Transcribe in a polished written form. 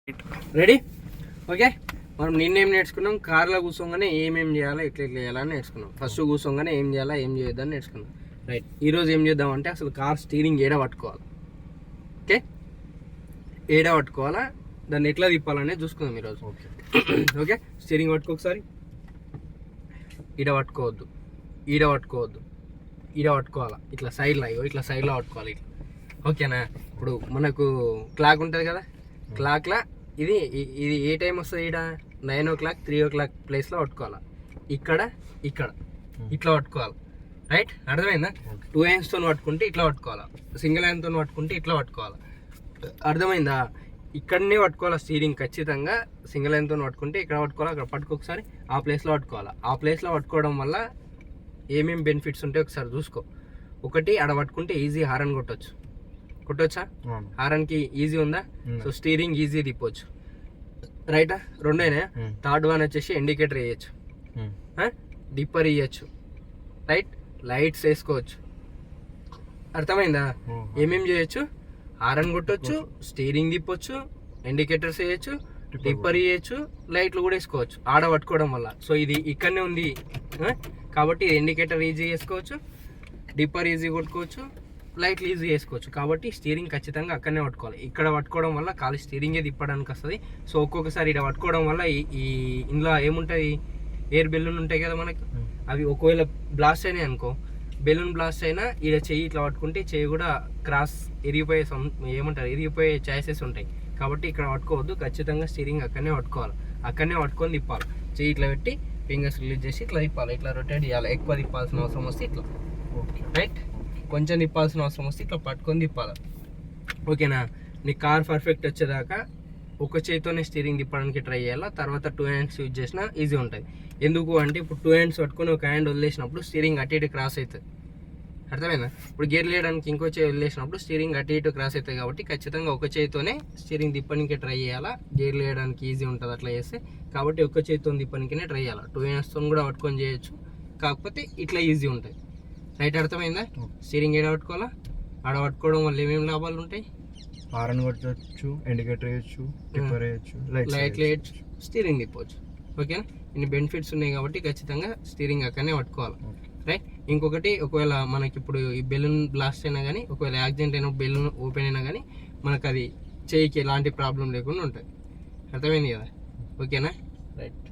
Ready okay. మనం నిన్నేం నేర్చుకున్నాం, కార్లో కూర్చోగానే ఏమేం చేయాలా, ఎట్లా చేయాలని నేర్చుకున్నాం. ఫస్ట్ కూర్చోగానే ఏం చేయాలా, ఏం చేయొద్దని నేర్చుకున్నాం. రైట్, ఈరోజు ఏం చేద్దామంటే అసలు కార్ స్టీరింగ్ ఏడ పట్టుకోవాలి. ఓకే, ఏడ పట్టుకోవాలా, దాన్ని ఎట్లా తిప్పాలనేది చూసుకుందాం ఈరోజు. ఓకే ఓకే, స్టీరింగ్ పట్టుకో ఒకసారి. ఈడ పట్టుకోవద్దు, ఈడ పట్టుకోవద్దు, ఈడ పట్టుకోవాలా, ఇట్లా సైడ్లో, ఇట్లా సైడ్లో పట్టుకోవాలి ఇట్లా. ఓకేనా, ఇప్పుడు మనకు క్లాక్ ఉంటుంది కదా, క్లాక్లా ఇది ఇది ఏ టైం వస్తుంది, ఇక్కడ 9 o'clock 3 o'clock ప్లేస్లో పట్టుకోవాలి. ఇక్కడ ఇక్కడ ఇట్లా పట్టుకోవాలి. రైట్, అర్థమైందా? 2 handsతో పట్టుకుంటే ఇట్లా పట్టుకోవాలి, సింగిల్ హ్యాండ్తో పట్టుకుంటే ఇట్లా పట్టుకోవాలి. అర్థమైందా? ఇక్కడనే పట్టుకోవాలి స్టీరింగ్ ఖచ్చితంగా. సింగిల్ హ్యాండ్తో పట్టుకుంటే ఇక్కడ పట్టుకోవాలి, అక్కడ పట్టుకోకసారి ఆ ప్లేస్లో పట్టుకోవాలి. ఆ ప్లేస్లో పట్టుకోవడం వల్ల ఏమేమి బెనిఫిట్స్ ఉంటాయో ఒకసారి చూసుకో. ఒకటి, ఆడ పట్టుకుంటే ఈజీ హారన్ కొట్టొచ్చా? హారన్కి ఈజీ ఉందా? సో స్టీరింగ్ ఈజీ తిప్పొచ్చు. రైటా? రెండేనా? థర్డ్ వన్ వచ్చేసి ఇండికేటర్ వేయచ్చు, డిప్పర్ ఇవ్వచ్చు, రైట్, లైట్స్ వేసుకోవచ్చు. అర్థమైందా? ఏమేం చేయొచ్చు? హారన్ కొట్టొచ్చు, స్టీరింగ్ తిప్పొచ్చు, ఇండికేటర్స్ వేయచ్చు, డిప్పర్ ఇవ్వచ్చు, లైట్లు కూడా వేసుకోవచ్చు ఆడ పట్టుకోవడం వల్ల. సో ఇది ఇక్కడనే ఉంది కాబట్టి ఇండికేటర్ ఈజీ వేసుకోవచ్చు, డిప్పర్ ఈజీ కొట్టుకోవచ్చు, లైట్లు ఈజీ వేసుకోవచ్చు. కాబట్టి స్టీరింగ్ ఖచ్చితంగా అక్కడనే పట్టుకోవాలి. ఇక్కడ పట్టుకోవడం వల్ల ఖాళీ స్టీరింగే తిప్పడానికి వస్తుంది. సో ఒక్కొక్కసారి ఇక్కడ పట్టుకోవడం వల్ల ఈ ఇందులో ఏముంటుంది, ఎయిర్ బెలూన్ ఉంటాయి కదా మనకి, అవి ఒకవేళ బ్లాస్ట్ అయినాయి అనుకో, బెలూన్ బ్లాస్ట్ అయినా ఈడ చెయ్యి ఇట్లా పట్టుకుంటే చెయ్యి కూడా క్రాస్ ఇరిగిపోయే ఛాయిసెస్ ఉంటాయి. కాబట్టి ఇక్కడ పట్టుకోవద్దు, ఖచ్చితంగా స్టీరింగ్ అక్కడనే పట్టుకోవాలి, అక్కడనే పట్టుకొని తిప్పాలి. చెయ్యి ఇట్లా పెట్టి ఫింగర్స్ రిలీజ్ చేసి ఇట్లా తిప్పాలి, ఇట్లా రొటేట్ చేయాలి. ఎక్కువ తిప్పాల్సిన అవసరం వస్తే ఇట్లా, రైట్, కొంచెం తిప్పాల్సిన అవసరం వస్తే ఇట్లా పట్టుకొని తిప్పాలి. ఓకేనా? నీ కార్ పర్ఫెక్ట్ వచ్చేదాకా ఒక చేతితోనే స్టీరింగ్ తిప్పడానికి ట్రై చేయాలి. తర్వాత 2 hands యూజ్ చేసినా ఈజీ ఉంటుంది. ఎందుకు అంటే ఇప్పుడు 2 hands పట్టుకొని ఒక హ్యాండ్ వదిలేసినప్పుడు స్టీరింగ్ అటు ఇటు క్రాస్ అవుతుంది. అర్థమైందా? ఇప్పుడు గేర్ లేయడానికి ఇంకో చేయి వదిలేసినప్పుడు స్టీరింగ్ అటు ఇటు క్రాస్ అవుతుంది. కాబట్టి ఖచ్చితంగా ఒక చేతితోనే స్టీరింగ్ తిప్పడానికి ట్రై చేయాలా. గేర్ లేయడానికి ఈజీ ఉంటుంది అట్లా చేస్తే. కాబట్టి ఒక చేతితో తిప్పడానికినే ట్రై చేయాలి. 2 handsతో కూడా పట్టుకొని చేయొచ్చు, కాకపోతే ఇట్లా ఈజీ ఉంటుంది. రైట్, అర్థమైందా? స్టీరింగ్ ఏడ పట్టుకోవాలా, ఆడ పట్టుకోవడం వల్ల ఏమేమి లాభాలు ఉంటాయి? హారన్ కొట్టచ్చు, ఇండికేటర్ వేయచ్చు, డిప్పర్ వేయచ్చు, లైట్లు వేయచ్చు, స్టీరింగ్ తిప్పవచ్చు. ఓకేనా? ఇన్ని బెనిఫిట్స్ ఉన్నాయి కాబట్టి ఖచ్చితంగా స్టీరింగ్ అక్కడనే పట్టుకోవాలి. రైట్, ఇంకొకటి, ఒకవేళ మనకి ఇప్పుడు ఈ బెలూన్ బ్లాస్ట్ అయినా కానీ, ఒకవేళ యాక్సిడెంట్ అయినా బెలూన్ ఓపెన్ అయినా కానీ మనకు అది చేయికి ఎలాంటి ప్రాబ్లం లేకుండా ఉంటుంది. అర్థమైంది కదా? ఓకేనా? రైట్.